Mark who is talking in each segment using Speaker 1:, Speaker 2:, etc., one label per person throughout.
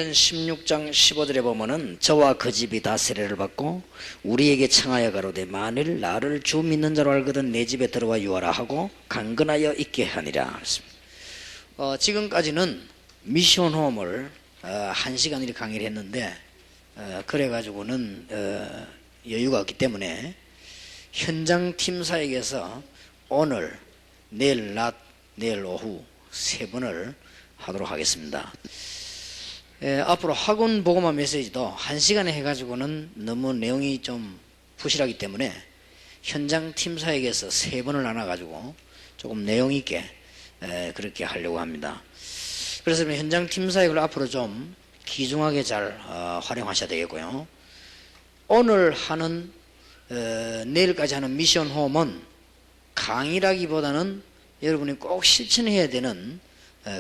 Speaker 1: 16장 15절에 보면은 저와 그 집이 다 세례를 받고 우리에게 청하여 가로되 만일 나를 주 믿는 자로 알거든 내 집에 들어와 유하라 하고 강건하여 있게 하니라. 지금까지는 미션 홈을 1시간 이렇게 강의를 했는데 그래가지고는 여유가 없기 때문에 현장 팀사에게서 오늘, 내일 낮, 내일 오후 3번을 하도록 하겠습니다. 앞으로 학원 보고만 메시지도 1시간에 해가지고는 너무 내용이 좀 부실하기 때문에 현장 팀사에게서 3번을 나눠가지고 조금 내용 있게 그렇게 하려고 합니다. 그래서 현장 팀사역을 앞으로 좀 귀중하게 잘 활용하셔야 되겠고요. 오늘 하는 내일까지 하는 미션 홈은 강의라기보다는 여러분이 꼭 실천해야 되는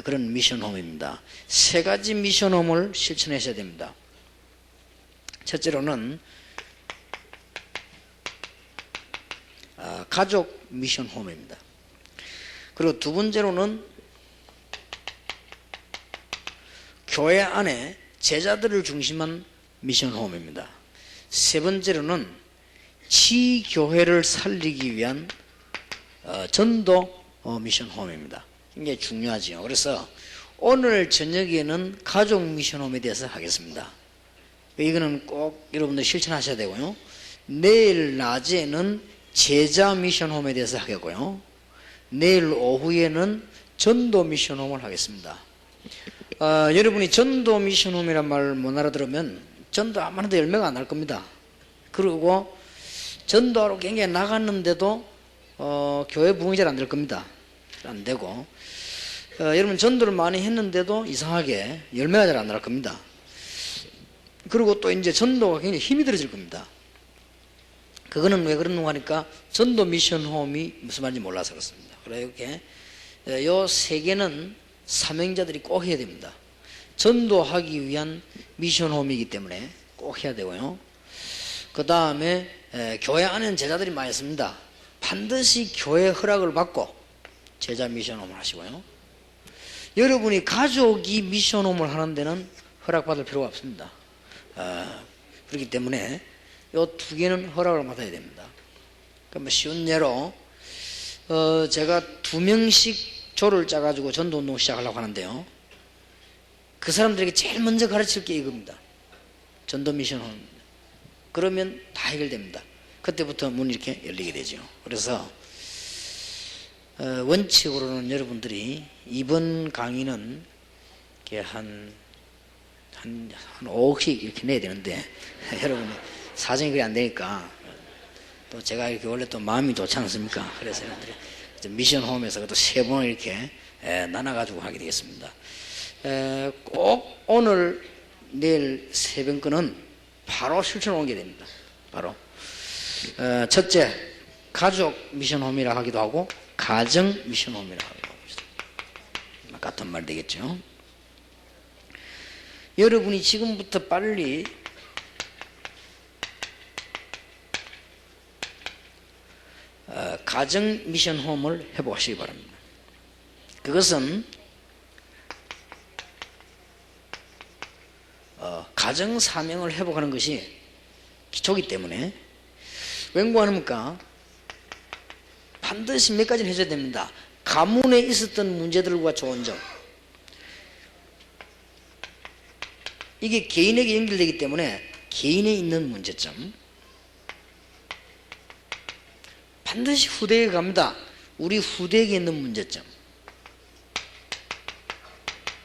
Speaker 1: 그런 미션 홈입니다. 3가지 미션 홈을 실천하셔야 됩니다. 첫째로는 가족 미션 홈입니다. 그리고 두 번째로는 교회 안에 제자들을 중심한 미션 홈입니다. 세 번째로는 지교회를 살리기 위한 전도 미션 홈입니다. 굉장히 중요하죠. 그래서 오늘 저녁에는 가족 미션 홈에 대해서 하겠습니다. 이거는 꼭 여러분들 실천하셔야 되고요. 내일 낮에는 제자 미션 홈에 대해서 하겠고요. 내일 오후에는 전도 미션 홈을 하겠습니다. 여러분이 전도 미션 홈이란 말 못 알아들으면 전도 아무나도 열매가 안 날 겁니다. 그리고 전도하러 굉장히 나갔는데도 교회 부흥이 잘 안 될 겁니다. 안 되고 여러분 전도를 많이 했는데도 이상하게 열매가 잘 안 날 겁니다. 그리고 또 이제 전도가 굉장히 힘이 들어질 겁니다. 그거는 왜 그러는가 하니까 전도 미션 홈이 무슨 말인지 몰라서 그렇습니다. 그래서 이렇게 요 3개는 사명자들이 꼭 해야 됩니다. 전도하기 위한 미션 홈이기 때문에 꼭 해야 되고요. 그 다음에 교회 안에는 제자들이 많이 있습니다. 반드시 교회 허락을 받고 제자 미션홈을 하시고요. 여러분이 가족이 미션홈을 하는 데는 허락받을 필요가 없습니다. 그렇기 때문에 이 2개는 허락을 받아야 됩니다. 그러면 쉬운 예로 제가 2명씩 조를 짜가지고 전도운동 시작하려고 하는데요. 그 사람들에게 제일 먼저 가르칠 게 이겁니다. 전도 미션홈입니다. 그러면 다 해결됩니다. 그때부터 문이 이렇게 열리게 되죠. 그래서 원칙으로는 여러분들이 이번 강의는 이렇게 한 5억씩 이렇게 내야 되는데 여러분이 사정이 그리 안 되니까 또 제가 이렇게 원래 또 마음이 좋지 않습니까? 그래서 여러분들이 미션 홈에서 또 3번을 이렇게 나눠가지고 하게 되겠습니다. 꼭 오늘 내일 3번 거는 바로 실천 옮겨야 됩니다. 바로 첫째 가족 미션 홈이라 하기도 하고 가정 미션 홈이라 하기도 합니다. 같은 말 되겠죠. 여러분이 지금부터 빨리 가정 미션 홈을 해보시기 바랍니다. 그것은 가정 사명을 회복하는 것이 기초이기 때문에 웬고하니까 반드시 몇 가지는 해줘야 됩니다. 가문에 있었던 문제들과 좋은 점, 이게 개인에게 연결되기 때문에 개인에 있는 문제점, 반드시 후대에 갑니다. 우리 후대에게 있는 문제점,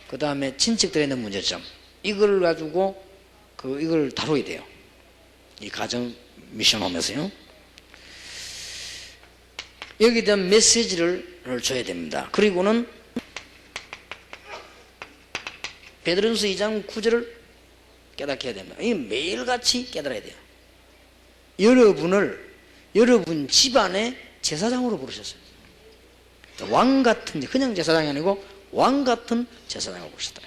Speaker 1: 그 다음에 친척들에 있는 문제점, 이걸 가지고 이걸 다뤄야 돼요. 이 가정 미션 홈에서요. 여기에 대한 메시지를 줘야 됩니다. 그리고는 베드로전서 2장 9절을 깨닫게 해야 됩니다. 이 매일같이 깨달아야 돼요. 여러분 집안의 제사장으로 부르셨어요. 왕 같은, 그냥 제사장이 아니고 왕 같은 제사장으로 부르셨다.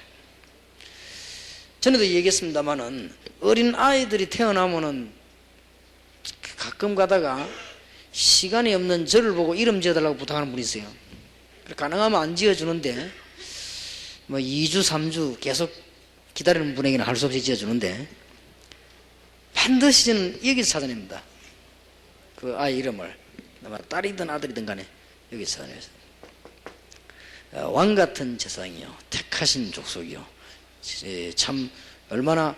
Speaker 1: 전에도 얘기했습니다만은 어린 아이들이 태어나면은 가끔 가다가 시간이 없는 저를 보고 이름 지어달라고 부탁하는 분이 있어요. 가능하면 안 지어주는데 뭐 2주 3주 계속 기다리는 분에게는 할 수 없이 지어주는데 반드시 저는 여기서 찾아냅니다. 그 아이 이름을 딸이든 아들이든 간에 여기서 찾아내서 왕 같은 재상이요 택하신 족속이요 참 얼마나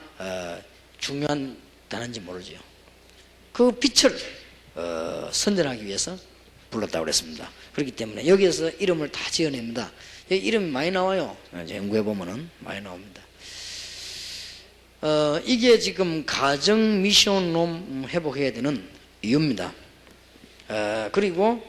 Speaker 1: 중요한 단어인지 모르죠. 그 빛을 선전하기 위해서 불렀다고 그랬습니다. 그렇기 때문에 여기에서 이름을 다 지어냅니다. 이름이 많이 나와요. 연구해 보면은 많이 나옵니다. 이게 지금 가정 미션홈 회복해야 되는 이유입니다. 그리고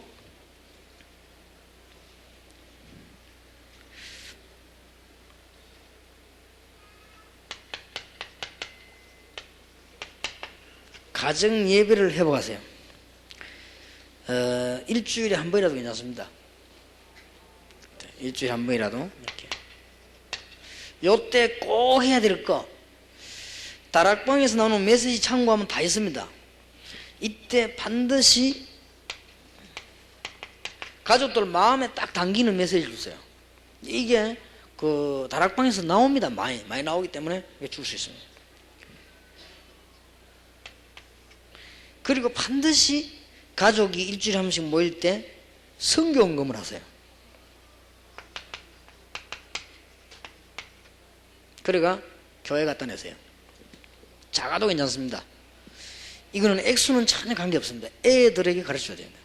Speaker 1: 가정 예배를 회복하세요. 일주일에 한 번이라도 괜찮습니다. 일주일에 한 번이라도 이렇게. 요때 꼭 해야 될 거, 다락방에서 나오는 메시지 참고하면 다 있습니다. 이때 반드시 가족들 마음에 딱 당기는 메시지를 주세요. 이게 그 다락방에서 나옵니다. 많이 나오기 때문에 줄 수 있습니다. 그리고 반드시 가족이 일주일에 한 번씩 모일 때 성경검을 하세요. 그래가 교회 갖다 내세요. 작아도 괜찮습니다. 이거는 액수는 전혀 관계없습니다. 애들에게 가르쳐야 됩니다.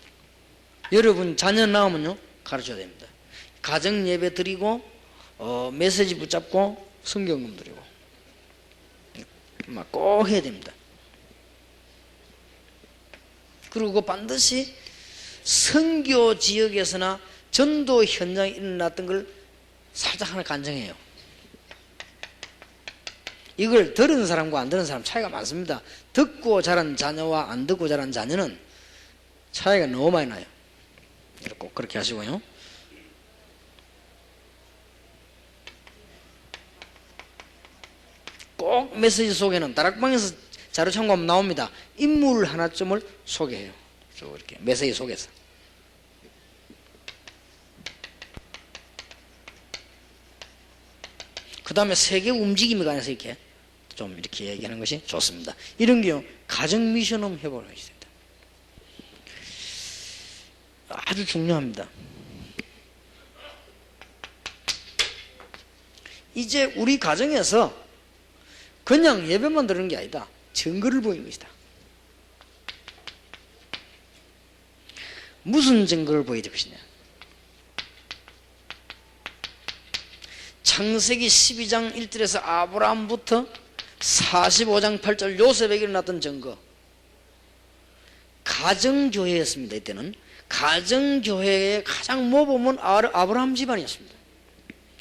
Speaker 1: 여러분 자녀 나오면요 가르쳐야 됩니다. 가정 예배 드리고 메시지 붙잡고 성경검 드리고 꼭 해야 됩니다. 그리고 반드시 선교 지역에서나 전도 현장에 일어났던 걸 살짝 하나 간증해요. 이걸 들은 사람과 안 들은 사람 차이가 많습니다. 듣고 자란 자녀와 안 듣고 자란 자녀는 차이가 너무 많이 나요. 꼭 그렇게 하시고요. 꼭 메시지 속에는 다락방에서 자료 참고하면 나옵니다. 인물 하나쯤을 소개해요. 쭉 이렇게 메시지 속에서. 그 다음에 세계 움직임에 관해서 이렇게 좀 이렇게 얘기하는 것이 좋습니다. 이런 경우 가정 미션홈 회복을 하겠습니다. 아주 중요합니다. 이제 우리 가정에서 그냥 예배만 드리는 게 아니다. 증거를 보이는 것이다. 무슨 증거를 보여줄 것이냐? 창세기 12장 1절에서 아브라함부터 45장 8절 요셉에게 일어났던 증거. 가정교회였습니다. 이때는 가정교회의 가장 모범은 아브라함 집안이었습니다.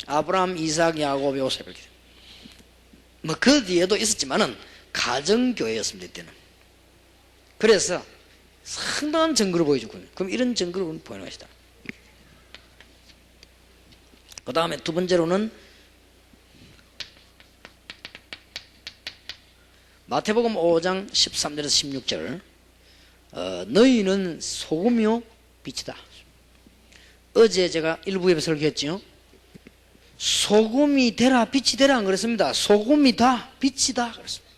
Speaker 1: 아브라함, 이삭, 야곱, 요셉. 그 뒤에도 있었지만은 가정교회였습니다. 이때는. 그래서 상당한 증거를 보여주군요. 그럼 이런 증거를 보이는 것이다. 그 다음에 두 번째로는 마태복음 5장 13절에서 16절 너희는 소금이요 빛이다. 어제 제가 일부 예배 설교했죠. 소금이 되라 빛이 되라 안 그랬습니다. 소금이다 빛이다 그랬습니다.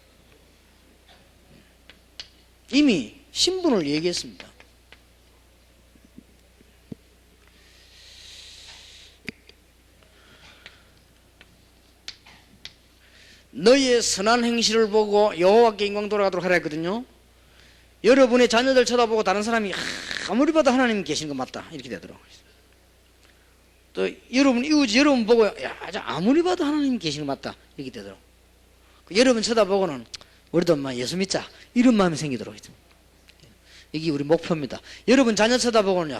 Speaker 1: 이미 신분을 얘기했습니다. 너희의 선한 행실을 보고 여호와께 영광 돌아가도록 하라 했거든요. 여러분의 자녀들 쳐다보고 다른 사람이 아무리 봐도 하나님 계시는 거 맞다 이렇게 되더라고요. 또 여러분 이웃이 여러분 보고 야 아무리 봐도 하나님 계시는 거 맞다 이렇게 되더라고요. 여러분 쳐다보고는 우리도 엄마 예수 믿자 이런 마음이 생기더라고요. 이게 우리 목표입니다. 여러분 자녀 쳐다보고는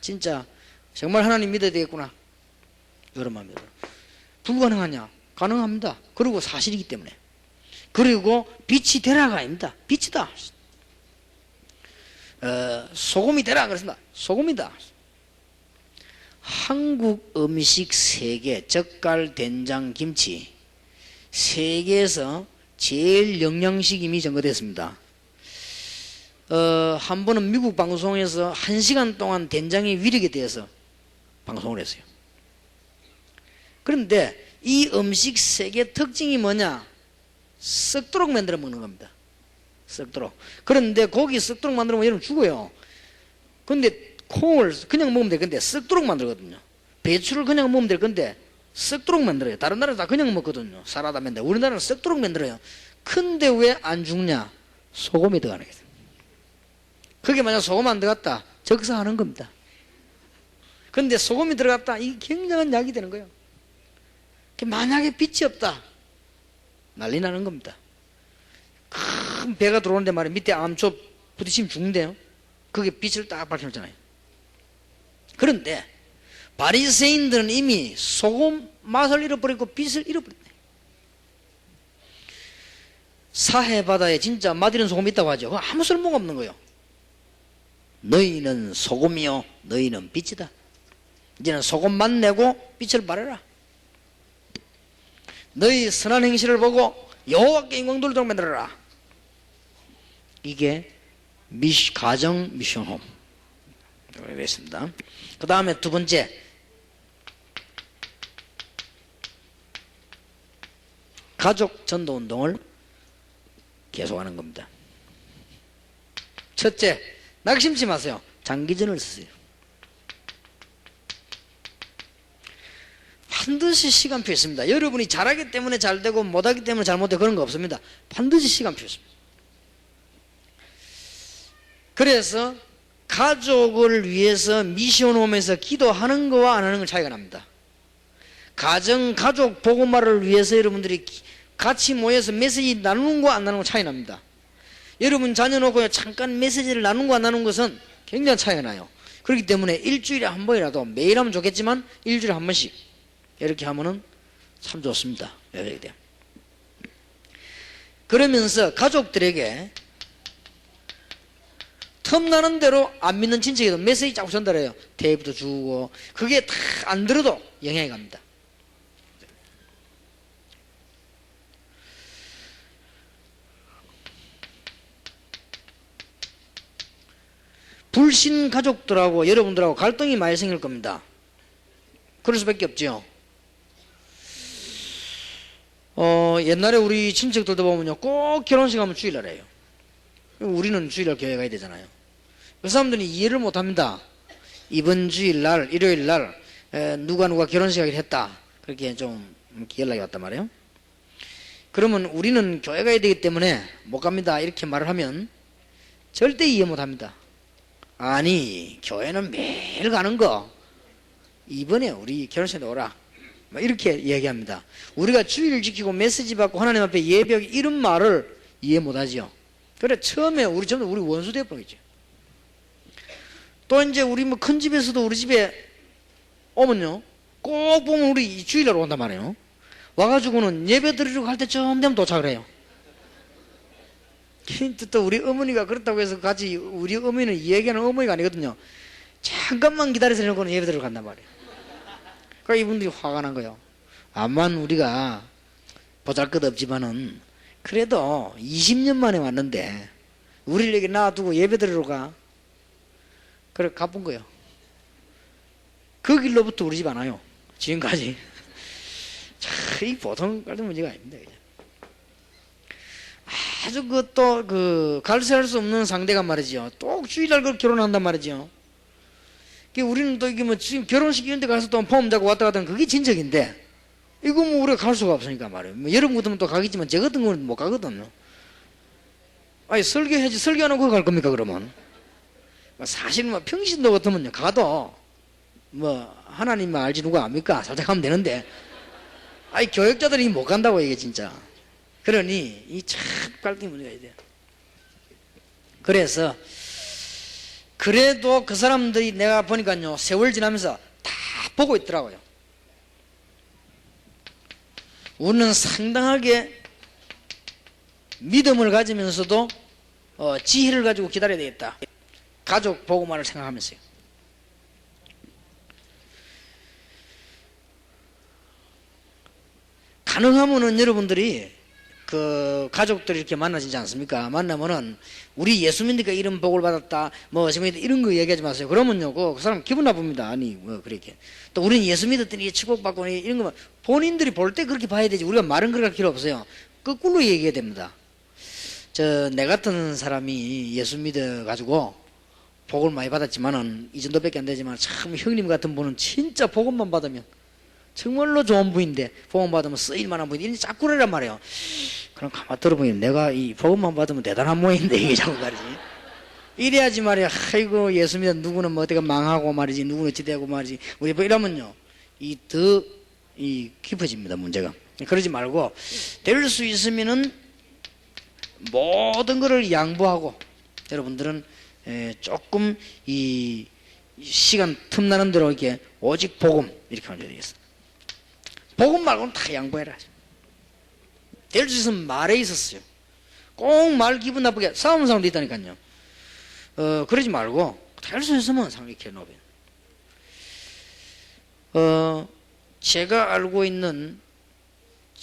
Speaker 1: 진짜 정말 하나님 믿어야 되겠구나 이런 마음이 들어요. 불가능하냐? 가능합니다. 그리고 사실이기 때문에. 그리고 빛이 되라가 아닙니다. 빛이다. 소금이 되라 그랬습니다. 소금이다. 한국 음식 세계 젓갈, 된장, 김치 세계에서 제일 영양식임이 증거됐습니다. 한 번은 미국 방송에서 1시간 동안 된장의 위력에 대해서 방송을 했어요. 그런데 이 음식 세 개 특징이 뭐냐? 썩도록 만들어 먹는 겁니다. 썩도록. 그런데 고기 썩도록 만들어 먹으면 여러분 죽어요. 근데 콩을 그냥 먹으면 돼. 근데 썩도록 만들거든요. 배추를 그냥 먹으면 될 건데 썩도록 만들어요. 다른 나라 다 그냥 먹거든요. 사라다 만들어. 우리나라는 썩도록 만들어요. 근데 왜 안 죽냐? 소금이 들어가는 거예요. 그게 만약 소금 안 들어갔다, 적사하는 겁니다. 근데 소금이 들어갔다, 이게 굉장한 약이 되는 거예요. 만약에 빛이 없다, 난리 나는 겁니다. 큰 배가 들어오는데 말이야, 밑에 암초 부딪히면 죽는데요. 그게 빛을 딱 밝혀놓잖아요. 그런데 바리새인들은 이미 소금 맛을 잃어버리고 빛을 잃어버렸네. 사해바다에 진짜 맛있는 소금이 있다고 하죠. 그거 아무 쓸모가 없는 거예요. 너희는 소금이요, 너희는 빛이다. 이제는 소금만 내고 빛을 발해라. 너희 선한 행실을 보고 여호와께 영광 돌도록 만들어라. 이게 가정 미션홈 되겠습니다. 그 다음에 두 번째, 가족 전도 운동을 계속하는 겁니다. 첫째, 낙심치 마세요. 장기전을 쓰세요. 반드시 시간표 있습니다. 여러분이 잘하기 때문에 잘 되고 못하기 때문에 잘못되고 그런 거 없습니다. 반드시 시간표 있습니다. 그래서 가족을 위해서 미션홈에서 기도하는 거와 안 하는 건 차이가 납니다. 가족 복음화를 위해서 여러분들이 같이 모여서 메시지 나누는 거 안 나누는 거 차이 납니다. 여러분 자녀 놓고 잠깐 메시지를 나누는 거 안 나누는 것은 굉장히 차이가 나요. 그렇기 때문에 일주일에 한 번이라도, 매일 하면 좋겠지만 일주일에 한 번씩 이렇게 하면은 참 좋습니다. 그러면서 가족들에게 틈나는 대로 안 믿는 친척에도 메시지 자꾸 전달해요. 테이프도 주고. 그게 다 안 들어도 영향이 갑니다. 불신 가족들하고 여러분들하고 갈등이 많이 생길 겁니다. 그럴 수밖에 없죠. 옛날에 우리 친척들도 보면요, 꼭 결혼식 하면 주일날 해요. 우리는 주일날 교회 가야 되잖아요. 그 사람들이 이해를 못합니다. 이번 주일날, 일요일날 누가 결혼식 하기로 했다, 그렇게 좀 연락이 왔단 말이에요. 그러면 우리는 교회 가야 되기 때문에 못 갑니다, 이렇게 말을 하면 절대 이해 못합니다. 아니, 교회는 매일 가는 거, 이번에 우리 결혼식에 오라, 이렇게 얘기합니다. 우리가 주의를 지키고 메시지 받고 하나님 앞에 예배하기, 이런 말을 이해 못하지요. 그래 처음에 우리 전부 우리 원수 되어버리죠. 또 이제 우리 뭐 큰 집에서도 우리 집에 오면요, 꼭 보면 우리 주일날 온단 말이에요. 와가지고는 예배 드리려고 할 때쯤 되면 도착을 해요. 또 우리 어머니가 그렇다고 해서 같이, 우리 어머니는 얘기하는 어머니가 아니거든요. 잠깐만 기다리세요 놓고는 예배 드리러 간단 말이에요. 그러니까 이분들이 화가 난 거예요. 암만 우리가 보잘것없지만은 그래도 20년 만에 왔는데 우리를 여기 놔두고 예배 드리러 가? 그래 가쁜 거예요. 그 길로부터 우리 집 안 와요, 지금까지. 참, 이 보통 갈등 문제가 아닙니다. 그냥. 아주 갈세할 수 없는 상대가 말이죠. 또 주일날 결혼한단 말이죠. 우리는 또 이게 뭐 지금 결혼식 이런 데 가서 또 포함 자고 왔다 갔다 하면 그게 친척인데, 이거 뭐 우리가 갈 수가 없으니까 말이에요. 뭐 여러분 같으면 또 가겠지만 저 같은 건 못 가거든요. 아니, 설교해야지. 설교 안 하고 갈 겁니까, 그러면? 사실 뭐 평신도 같으면요, 가도 뭐 하나님만 알지 누가 압니까? 살짝 하면 되는데, 아니, 교역자들이 못 간다고, 이게 진짜. 그러니 이 참 갈등이 문제가 돼요. 그래서 그래도 그 사람들이 내가 보니까요, 세월 지나면서 다 보고 있더라고요. 우리는 상당하게 믿음을 가지면서도 지혜를 가지고 기다려야 되겠다. 가족 복음화를 생각하면서요. 가능하면은 여러분들이 그 가족들이 이렇게 만나지 않습니까? 만나면은 우리 예수 믿으니까 이런 복을 받았다 뭐 이런 거 얘기하지 마세요. 그러면요 그 사람 기분 나쁩니다. 아니 뭐 그렇게 또 우리는 예수 믿었더니 축복받고 이런 거 본인들이 볼 때 그렇게 봐야 되지 우리가 말은 그럴 필요 없어요. 거꾸로 얘기해야 됩니다. 내 같은 사람이 예수 믿어 가지고 복을 많이 받았지만은 이 정도밖에 안 되지만 참 형님 같은 분은 진짜 복음만 받으면 정말로 좋은 분인데 복음 받으면 쓰일만한 분이 이런 자꾸 그러란 말이에요. 그럼 가만 들어보니 내가 이 복음만 받으면 대단한 모양인데 이게 자꾸 가리지. 이래야지 말이야. 아이고 예수 믿어 누구는 뭐 어디가 망하고 말이지 누구는 어찌되고 말이지 우리 뭐 이러면요 이 더 깊어집니다 문제가. 그러지 말고 될 수 있으면은 모든 것을 양보하고 여러분들은 조금 이 시간 틈나는 대로 이렇게 오직 복음 이렇게 하면 되겠어. 복음 말고는 다 양보해라. 될 수 있으면 말에 있었어요. 꼭 말 기분 나쁘게 싸우는 사람도 있다니까요. 그러지 말고 될 수 있으면 이렇게 놓으면. 제가 알고 있는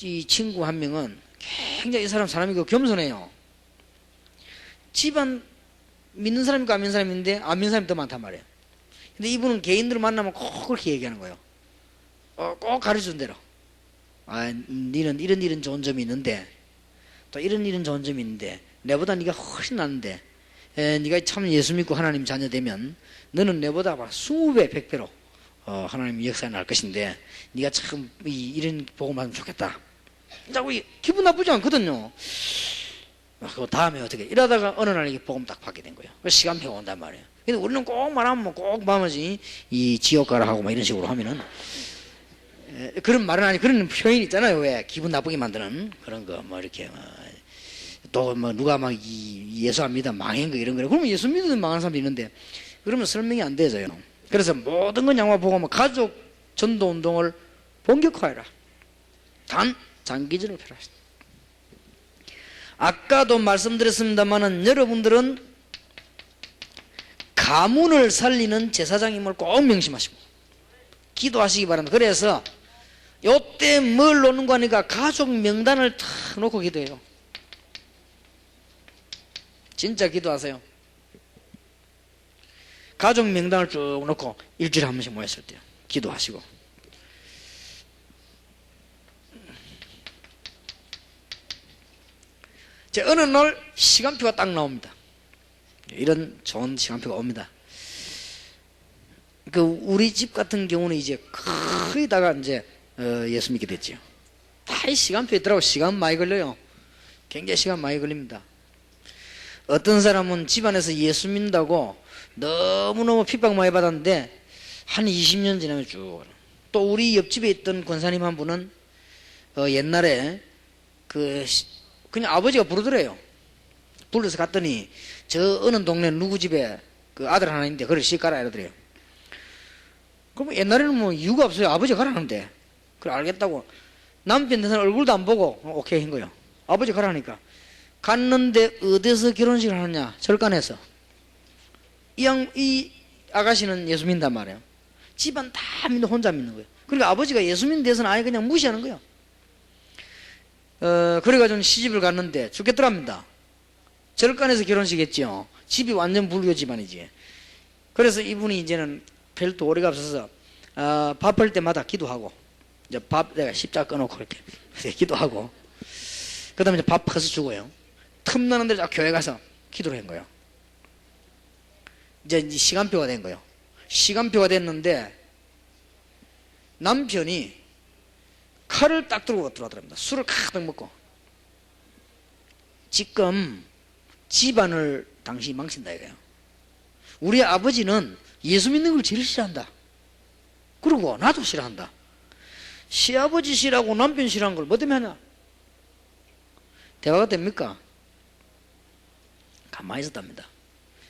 Speaker 1: 이 친구 한 명은 굉장히 이 사람이 겸손해요. 집안 믿는 사람이고 안 믿는 사람인데 안 믿는 사람이 더 많단 말이에요. 근데 이분은 개인들을 만나면 꼭 그렇게 얘기하는 거예요. 꼭 가르쳐준 대로. 니는 이런 좋은 점이 있는데 또 이런 좋은 점이 있는데 내보다 네가 훨씬 낫는데 네가 참 예수 믿고 하나님 자녀 되면 너는 내보다 20배 100배로 하나님 역사에 날 것인데 네가 참 이런 복음 받으면 좋겠다. 자꾸 기분 나쁘지 않거든요. 그 다음에 어떻게 이러다가 어느 날 이게 복음 딱 받게 된 거예요. 시간표가 온단 말이에요. 근데 우리는 꼭 말하면 꼭 말하지 이 지옥 가라 하고 막 이런 식으로 하면은 그런 말은 아니 그런 표현이 있잖아요. 왜 기분 나쁘게 만드는 그런 거 뭐 이렇게 또 뭐 누가 막 예수 안 믿어 망한 거 이런 거 그러면 예수 믿으면 망하는 사람도 있는데 그러면 설명이 안 되져요. 그래서 모든 건 양보하고 가족 전도 운동을 본격화해라. 단 장기전을 펴라. 아까도 말씀드렸습니다만은 여러분들은 가문을 살리는 제사장임을 꼭 명심하시고 기도하시기 바랍니다. 그래서 요때 뭘 놓는 거 하니까 가족 명단을 탁 놓고 기도해요. 진짜 기도하세요. 가족 명단을 쭉 놓고 일주일에 한 번씩 모였을 때요. 기도하시고. 어느 날 시간표가 딱 나옵니다. 이런 좋은 시간표가 옵니다. 우리 집 같은 경우는 이제 거의 다가 이제 예수 믿게 됐죠. 다 이 시간표에 있더라고. 시간 많이 걸려요. 굉장히 시간 많이 걸립니다. 어떤 사람은 집안에서 예수 믿는다고 너무너무 핍박 많이 받았는데 한 20년 지나면 쭉. 또 우리 옆집에 있던 권사님 한 분은 옛날에 그냥 아버지가 부르더래요. 불러서 갔더니 저 어느 동네 누구 집에 그 아들 하나 있는데 그걸 시가라 이러더래요. 그럼 옛날에는 뭐 이유가 없어요. 아버지가 가라는데. 그래 알겠다고 남편 된 사람 얼굴도 안 보고 오케이 한 거예요. 아버지 가라니까 갔는데 어디서 결혼식을 하느냐? 절간에서. 이 아가씨는 예수 믿는단 말이에요. 집안 다 믿는 혼자 믿는 거예요. 그러니까 아버지가 예수 믿는 데서는 아예 그냥 무시하는 거예요. 그래가지고 시집을 갔는데 죽겠더랍니다. 절간에서 결혼식 했죠. 집이 완전 불교 집안이지. 그래서 이분이 이제는 별도 오래가 없어서 밥할 때마다 기도하고 이제 밥 내가 십자가 꺼놓고 이렇게 기도하고 그 다음에 이제 밥 퍼서 주고요. 틈나는 대로 교회 가서 기도를 한 거예요. 이제 시간표가 된 거예요. 시간표가 됐는데 남편이 칼을 딱 들고 들어가더랍니다. 술을 가득 먹고. 지금 집안을 당신이 망친다 이거예요. 우리 아버지는 예수 믿는 걸 제일 싫어한다. 그리고 나도 싫어한다. 시아버지 싫어하고 남편 싫어하는 걸 뭐 때문에 하냐? 대화가 됩니까? 가만히 있었답니다.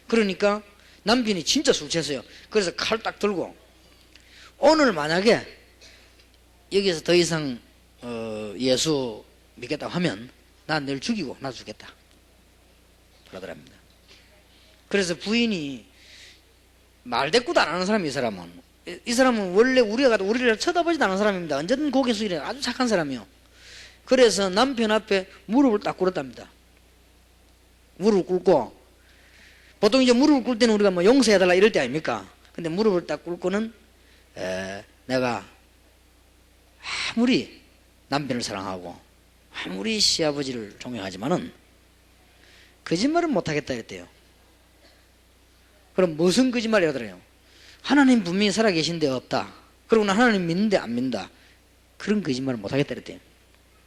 Speaker 1: 그러니까 남편이 진짜 술 취했어요. 그래서 칼 딱 들고 오늘 만약에 여기서 더 이상 예수 믿겠다고 하면 난 널 죽이고 나 죽겠다 그러더랍니다. 그래서 부인이 말대꾸도 안 하는 사람이 이 사람은 원래 우리가 가도 우리를 쳐다보지도 않은 사람입니다. 언제든 고개 숙이래. 아주 착한 사람이요. 그래서 남편 앞에 무릎을 딱 꿇었답니다. 무릎을 꿇고, 보통 이제 무릎을 꿇을 때는 우리가 뭐 용서해달라 이럴 때 아닙니까? 근데 무릎을 딱 꿇고는 내가 아무리 남편을 사랑하고 아무리 시아버지를 존경하지만은 거짓말은 못하겠다 이랬대요. 그럼 무슨 거짓말이라더래요? 하나님 분명히 살아계신데 없다. 그러고는 하나님 믿는데 안 믿는다. 그런 거짓말은 못하겠다 이랬대요.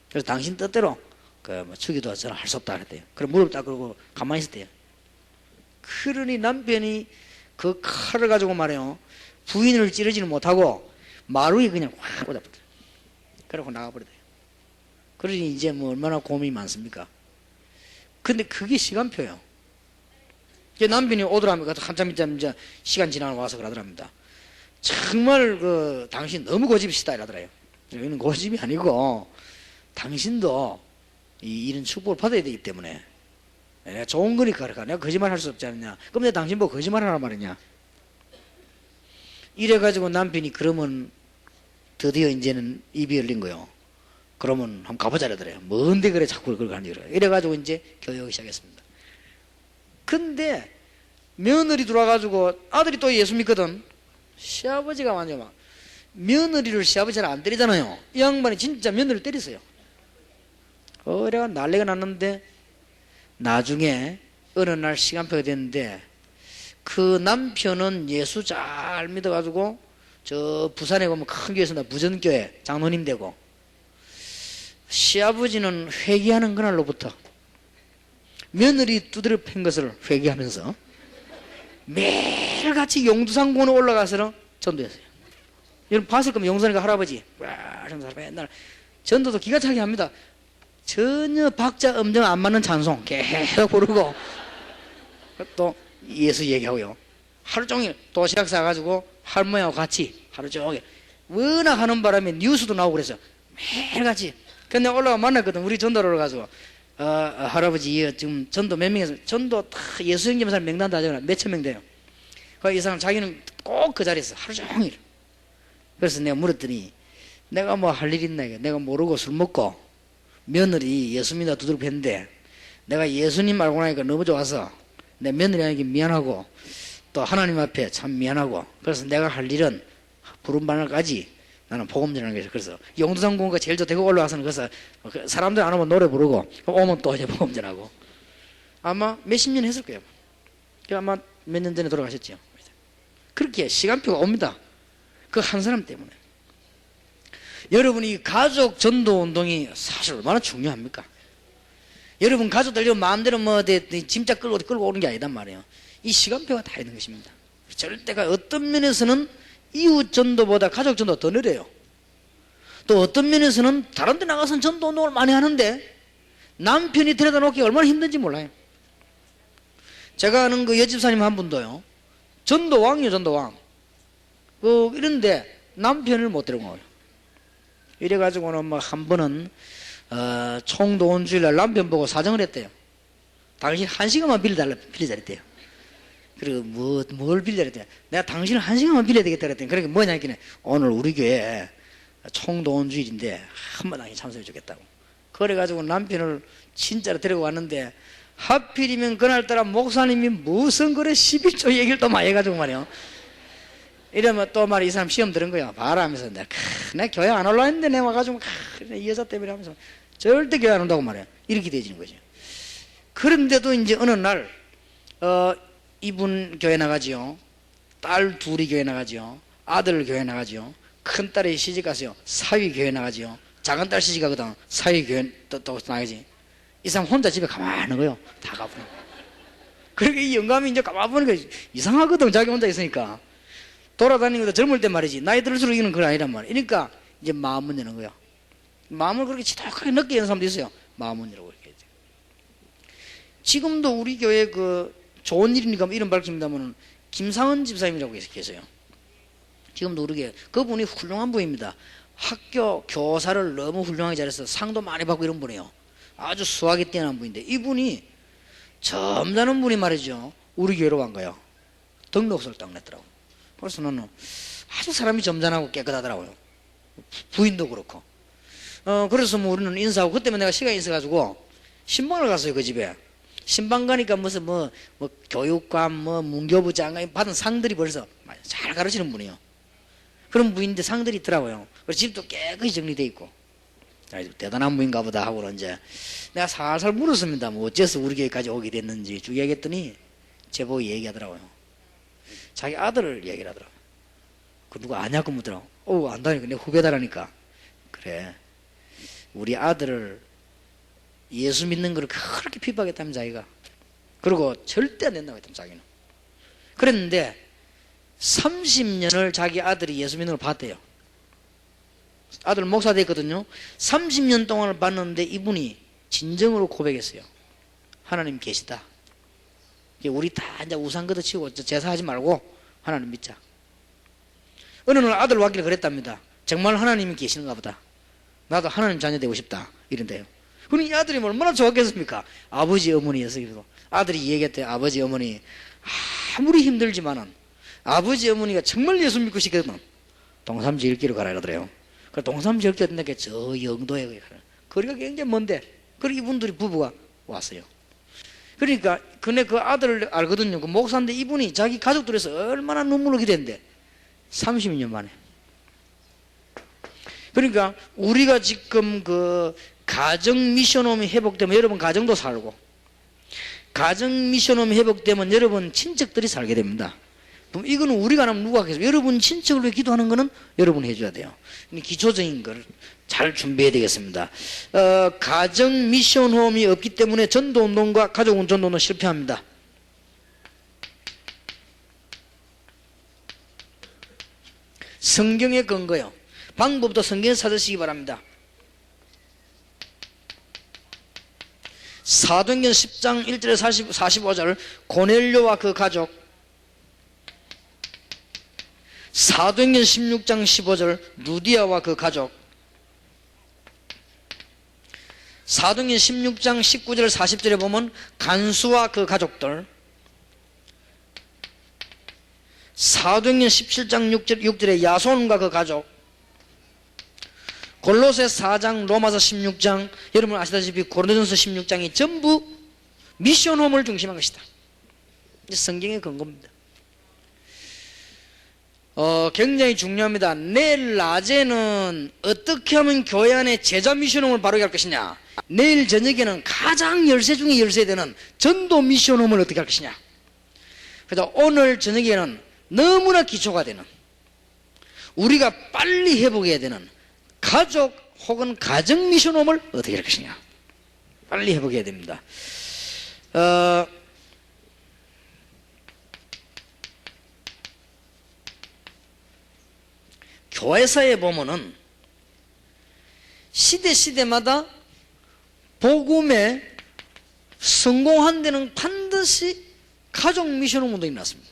Speaker 1: 그래서 당신 뜻대로 뭐 죽이도 저는 할 수 없다 그랬대요. 그럼 무릎 딱 꿇고 가만히 있었대요. 그러니 남편이 그 칼을 가지고 말이에요, 부인을 찌르지는 못하고 마루에 그냥 확 꽂아버려요. 그러고 나가버려요. 그러니 이제 뭐 얼마나 고민이 많습니까? 근데 그게 시간표예요. 이제 남편이 오더라면 한참 이제 시간 지나고 와서 그러더랍니다. 정말 당신 너무 고집이시다 이러더라요. 이건 고집이 아니고 당신도 이런 축복을 받아야 되기 때문에 내가 좋은 거니까 내가 거짓말 할 수 없지 않느냐. 그럼 내가 당신 보고 거짓말 하란 말이냐. 이래가지고 남편이 그러면 드디어 이제는 입이 열린 거요. 그러면 한번 가보자 이러더래요. 뭔데 그래 자꾸 그걸 가는 거예요. 이래가지고 이제 교육하기 시작했습니다. 근데 며느리 들어와가지고 아들이 또 예수 믿거든. 시아버지가 완전 막 며느리를 시아버지 잘 안 때리잖아요. 이 양반이 진짜 며느리를 때렸어요. 이래가 난리가 났는데 나중에 어느 날 시간표가 됐는데 그 남편은 예수 잘 믿어가지고 저 부산에 가면 큰 교회에서 무전교회 장로님 되고, 시아버지는 회개하는 그날로부터 며느리 두드려 팬 것을 회개하면서 매일같이 용두산공원에 올라가서 전도했어요. 여러분 봤을 거면 용산이가 할아버지 맨날 전도도 기가 차게 합니다. 전혀 박자 음정 안 맞는 찬송 계속 부르고 또 예수 얘기하고요. 하루 종일 도시락 싸가지고 할머니하고 같이 하루 종일 워낙 하는 바람에 뉴스도 나오고 그래서 매일같이. 근데 올라가 만났거든. 우리 전도를 올라가서 할아버지 지금 전도 몇 명에서 전도 다 예수 형제만 사람 명단 다 적어놔. 몇천 명 돼요. 이 사람 자기는 꼭 그 자리에서 하루 종일. 그래서 내가 물었더니 내가 뭐 할 일 있나 이게. 내가 모르고 술 먹고 며느리 예수 믿어 두들겨 팼는데 내가 예수님 알고 나니까 너무 좋아서 내 며느리에게 미안하고 또 하나님 앞에 참 미안하고, 그래서 내가 할 일은 부름반을까지 나는 복음 전하는 거죠. 그래서 용두산공원가 제일 좋대고 올라와서는 그래서 사람들 안 오면 노래 부르고 오면 또 이제 복음 전하고. 아마 몇십 년 했을 거예요. 아마 몇 년 전에 돌아가셨죠. 그렇게 시간표가 옵니다. 그 한 사람 때문에. 여러분이 가족 전도 운동이 사실 얼마나 중요합니까? 여러분 가족들 마음대로 뭐 짐짝 끌고 오는 게 아니단 말이에요. 이 시간표가 다 있는 것입니다. 절대가 어떤 면에서는 이웃 전도보다 가족 전도가 더 느려요. 또 어떤 면에서는 다른 데 나가서는 전도 운동을 많이 하는데 남편이 데려다 놓기가 얼마나 힘든지 몰라요. 제가 아는 그 여집사님 한 분도요, 전도왕이요, 전도왕. 이런데 남편을 못 데리고 가요. 이래가지고는 뭐 한 번은 총동원주일날 남편 보고 사정을 했대요. 당신 1시간만 빌려달라 그랬대요. 그리고 뭘 빌려야 돼? 내가 당신을 1시간만 빌려야 되겠다 그랬더니, 그러니까 뭐냐 했더니 오늘 우리 교회 총동원주일인데 한번 당신 참석해 주겠다고. 그래가지고 남편을 진짜로 데리고 왔는데 하필이면 그날따라 목사님이 무슨 그래 11조 얘기를 또 많이 해가지고 말이요. 이러면 또 말이 이 사람 시험 들은 거야. 봐라 하면서 내가 교회 안 올라 했는데 내가 와가지고 이 여자 때문에 하면서 절대 교회 안 온다고 말이야. 이렇게 되어지는 거죠. 그런데도 이제 어느 날 이분 교회 나가지요. 딸 둘이 교회 나가지요. 아들 교회 나가지요. 큰 딸이 시집가서요. 사위 교회 나가지요. 작은 딸 시집가거든. 사위 교회 또 나가지. 이 사람 혼자 집에 가만히 있는 거예요. 다 가보는. 그러니까 이 영감이 이제 가만히 보니까 이상하거든. 자기 혼자 있으니까. 돌아다니는 것도 젊을 때 말이지. 나이 들수록 이거는 그건 아니란 말이야. 그러니까 이제 마음을 여는 거야. 마음을 그렇게 지독하게 늦게 여는 사람도 있어요. 마음을 열고 이렇게. 지금도 우리 교회 좋은 일이니까 이름 밝힙니다면 김상은 집사님이라고 계세요. 지금도 우리 교회 그분이 훌륭한 분입니다. 학교 교사를 너무 훌륭하게 잘해서 상도 많이 받고 이런 분이에요. 아주 수학이 뛰어난 분인데 이분이 점잖은 분이 말이죠. 우리 교회로 간 거예요. 등록서를 딱 냈더라고. 그래서 나는 아주 사람이 점잖하고 깨끗하더라고요. 부인도 그렇고. 그래서 뭐 우리는 인사하고, 그때만 내가 시간이 있어가지고 신방을 갔어요, 그 집에. 신방 가니까 무슨 뭐 교육감, 문교부 장관 받은 상들이 벌써 잘 가르치는 분이요. 그런 분인데 상들이 있더라고요. 그래서 집도 깨끗이 정리돼 있고. 대단한 분인가 보다 하고는 이제 내가 살살 물었습니다. 뭐 어째서 우리 교회까지 오게 됐는지 쭉 얘기했더니 제보고 얘기하더라고요. 자기 아들을 얘기를 하더라고요. 그 누가 아냐고 묻더라고. 안다니까. 내 후배다라니까. 그래, 우리 아들을 예수 믿는 걸 그렇게 핍박했다면 자기가. 그리고 절대 안 된다고 했다면 자기는. 그랬는데 30년을 자기 아들이 예수 믿는 걸 봤대요. 아들 목사 됐거든요. 30년 동안을 봤는데 이분이 진정으로 고백했어요. 하나님 계시다. 우리 다 이제 우상 걷어치우고 제사하지 말고 하나님 믿자. 어느 날 아들 왔길래 그랬답니다. 정말 하나님이 계시는가 보다. 나도 하나님 자녀 되고 싶다. 이런데요. 그럼 이 아들이 얼마나 좋았겠습니까? 아버지 어머니였어요. 아들이 얘기했대요. 아버지 어머니 아무리 힘들지만은 아버지 어머니가 정말 예수 믿고 싶거든. 동삼 지을길로 가라 그러더래요. 그 동삼 지을길 된다는 게 저 영도에 거리가 굉장히 먼데, 그리고 이분들이 부부가 왔어요. 그러니까 근데 그 아들을 알거든요. 그 목사인데 이분이 자기 가족들에서 얼마나 눈물을 기대는데 30년 만에. 그러니까 우리가 지금 그 가정 미션홈이 회복되면 여러분 가정도 살고, 가정 미션홈이 회복되면 여러분 친척들이 살게 됩니다. 그럼 이거는 우리가 안 하면 누가 하겠어요? 여러분 친척을 위해 기도하는 거는 여러분이 해줘야 돼요. 기초적인 걸 잘 준비해야 되겠습니다. 가정 미션홈이 없기 때문에 전도운동과 가족전도는 실패합니다. 성경의 근거요. 방법도 성경에서 찾으시기 바랍니다. 사도행전 10장 1절에 45절 고넬료와 그 가족, 사도행전 16장 15절 루디아와 그 가족, 사도행전 16장 19절 40절에 보면 간수와 그 가족들, 사도행전 17장 6절에 야손과 그 가족, 골로새 4장, 로마서 16장, 여러분 아시다시피 고린도전서 16장이 전부 미션홈을 중심한 것이다. 성경의 근거입니다. 굉장히 중요합니다. 내일 낮에는 어떻게 하면 교회 안에 제자 미션홈을 바르게 할 것이냐, 내일 저녁에는 가장 열쇠 중에 열쇠 되는 전도 미션홈을 어떻게 할 것이냐. 그래서 오늘 저녁에는 너무나 기초가 되는, 우리가 빨리 회복해야 되는 가족 혹은 가정 미션홈을 어떻게 할 것이냐, 빨리 회복해야 됩니다. 교회사에 보면은 시대마다 복음에 성공한 데는 반드시 가족 미션홈 운동이 났습니다.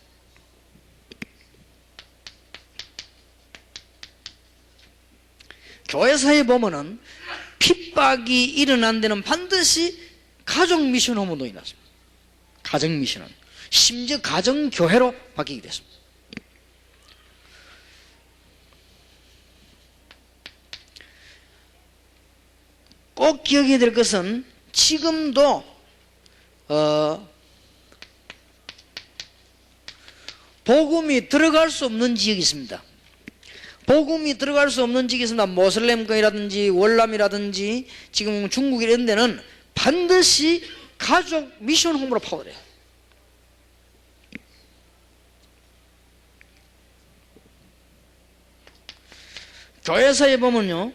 Speaker 1: 교회사에 보면은 핍박이 일어난 데는 반드시 가족 미션홈 운동이 났습니다. 가정 미션홈, 심지어 가정교회로 바뀌게 됐습니다. 꼭 기억해야 될 것은 지금도 복음이 들어갈 수 없는 지역이 있습니다. 복음이 들어갈 수 없는 지역이 있습니다. 모슬렘권이라든지 월남이라든지 지금 중국 이런 데는 반드시 가족 미션홈으로 파워돼요. 교회사에 보면요,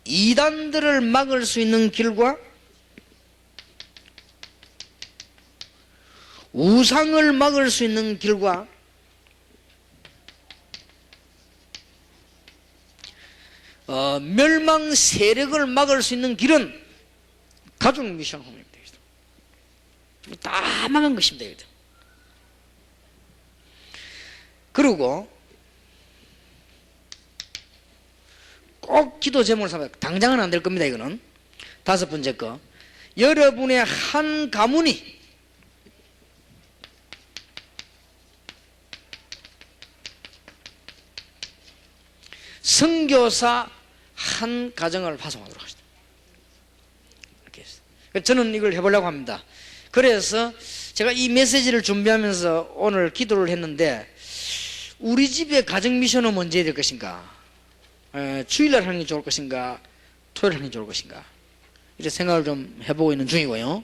Speaker 1: 이단들을 막을 수 있는 길과 우상을 막을 수 있는 길과 멸망 세력을 막을 수 있는 길은 가족 미션 홈입니다. 다 막은 것입니다. 그리고 꼭 기도 제목을 삼아요. 당장은 안 될 겁니다. 이거는 다섯 번째 거, 여러분의 한 가문이 선교사 한 가정을 파송하도록 하시다. 이렇게 했어요. 저는 이걸 해보려고 합니다. 그래서 제가 이 메시지를 준비하면서 오늘 기도를 했는데, 우리 집에 가정 미션은 언제 해야 될 것인가? 주일날 하는 게 좋을 것인가? 토요일 하는 게 좋을 것인가? 이렇게 생각을 좀 해보고 있는 중이고요.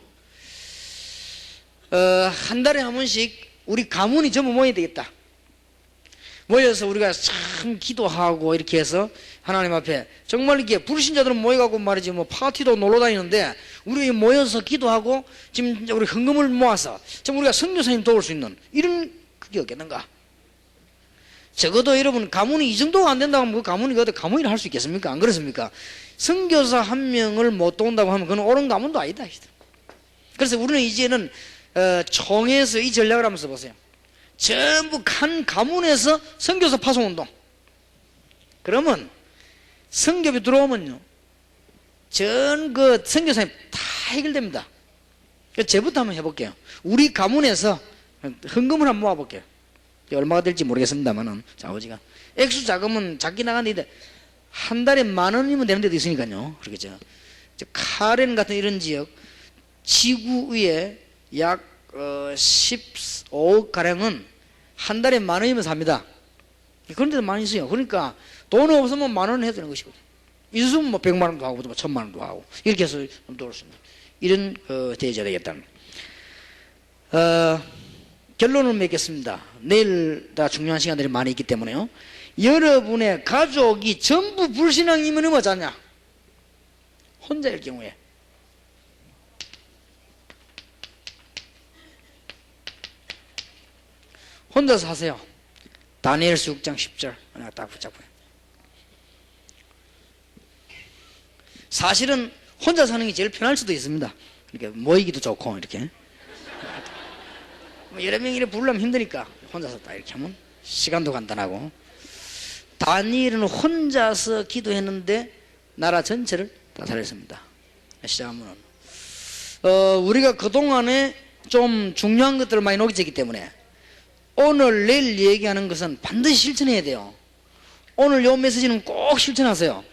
Speaker 1: 한 달에 한 번씩 우리 가문이 전부 모여야 되겠다. 모여서 우리가 참 기도하고 이렇게 해서 하나님 앞에 정말 이게 불신자들은 모여가고 말이지 뭐 파티도 놀러 다니는데, 우리 모여서 기도하고 지금 우리 헌금을 모아서 지금 우리가 선교사님 도울 수 있는 이런 그게 없겠는가? 적어도 여러분 가문이 이 정도가 안 된다고 하면 그 가문이 어디 가문이라 할 수 있겠습니까? 안 그렇습니까? 선교사 한 명을 못 도운다고 하면 그건 옳은 가문도 아니다. 그래서 우리는 이제는 총회에서 이 전략을 한번 써보세요. 전부 한 가문에서 선교사 파송운동. 그러면 선교비 들어오면요, 전 그 선교사님 다 해결됩니다. 제부터 한번 해볼게요. 우리 가문에서 헌금을 한번 모아볼게요. 얼마가 될지 모르겠습니다만은, 자, 아버지가 액수 자금은 작게 나가는데 한 달에 10,000원이면 되는 데도 있으니까요. 그렇겠죠. 카렌 같은 이런 지역 지구 위에 약 15억 가량은 한 달에 10,000원이면 삽니다. 그런 데도 많이 있어요. 그러니까 돈 없으면 10,000원 해야 되는 것이거든요. 있으면 뭐 1,000,000원도 하고 1,000,000원도 하고 이렇게 해서 좀 도울 수 있는 이런 대회가 되겠다. 결론을 맺겠습니다. 내일 다 중요한 시간들이 많이 있기 때문에요. 여러분의 가족이 전부 불신앙이면 어쩌냐? 혼자일 경우에 혼자서 하세요. 다니엘서 6장 10절 하나 딱 붙잡고요. 사실은 혼자 사는 게 제일 편할 수도 있습니다. 그러니까 모이기도 좋고 이렇게 여러 명 이렇게 부르려면 힘드니까 혼자서 딱 이렇게 하면 시간도 간단하고. 다니엘은 혼자서 기도했는데 나라 전체를 다 살렸습니다. 시작하면 우리가 그동안에 좀 중요한 것들을 많이 녹였기 때문에 오늘 내일 얘기하는 것은 반드시 실천해야 돼요. 오늘 요 메시지는 꼭 실천하세요.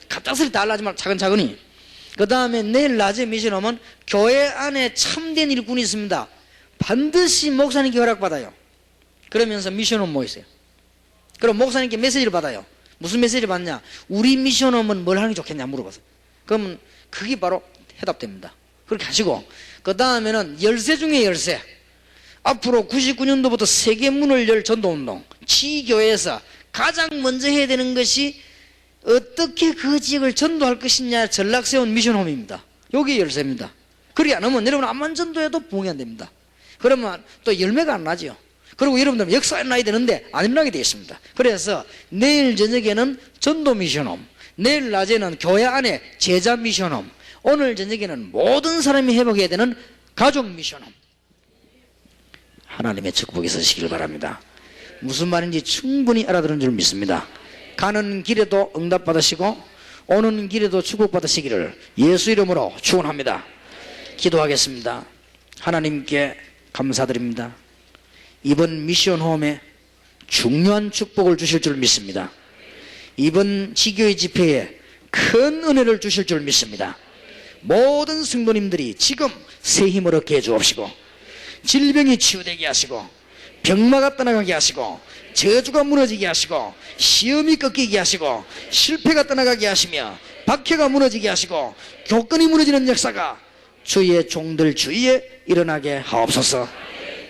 Speaker 1: 갑작스레 다 하지 말고 차근차근히. 그 다음에 내일 낮에 미션 오면 교회 안에 참된 일꾼이 있습니다. 반드시 목사님께 허락받아요. 그러면서 미션홈 모이세요. 그럼 목사님께 메시지를 받아요. 무슨 메시지를 받냐? 우리 미션홈은 뭘 하는 게 좋겠냐 물어봐서. 그러면 그게 바로 해답됩니다. 그렇게 하시고, 그 다음에는 열쇠 중에 열쇠. 앞으로 99년도부터 세계 문을 열 전도운동. 지교회에서 가장 먼저 해야 되는 것이 어떻게 그 지역을 전도할 것이냐 전략 세운 미션홈입니다. 여기 열쇠입니다. 그렇게 안 하면 여러분 암만 전도해도 부흥이 안 됩니다. 그러면 또 열매가 안 나죠. 그리고 여러분들은 역사가 나야 되는데 안 일어나게 되어 있습니다. 그래서 내일 저녁에는 전도 미션홈, 내일 낮에는 교회 안에 제자 미션홈, 오늘 저녁에는 모든 사람이 회복해야 되는 가족 미션홈. 하나님의 축복이 있으시길 바랍니다. 무슨 말인지 충분히 알아들은 줄 믿습니다. 가는 길에도 응답 받으시고 오는 길에도 축복 받으시기를 예수 이름으로 축원합니다. 기도하겠습니다. 하나님께 감사드립니다. 이번 미션홈에 중요한 축복을 주실 줄 믿습니다. 이번 지교회 집회에 큰 은혜를 주실 줄 믿습니다. 모든 성도님들이 지금 새 힘을 얻게 해 주옵시고, 질병이 치유되게 하시고, 병마가 떠나가게 하시고, 저주가 무너지게 하시고, 시험이 꺾이게 하시고, 실패가 떠나가게 하시며, 박해가 무너지게 하시고, 교권이 무너지는 역사가 주의 종들 주위에 일어나게 하옵소서.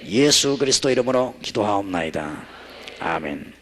Speaker 1: 예수 그리스도 이름으로 기도하옵나이다. 아멘.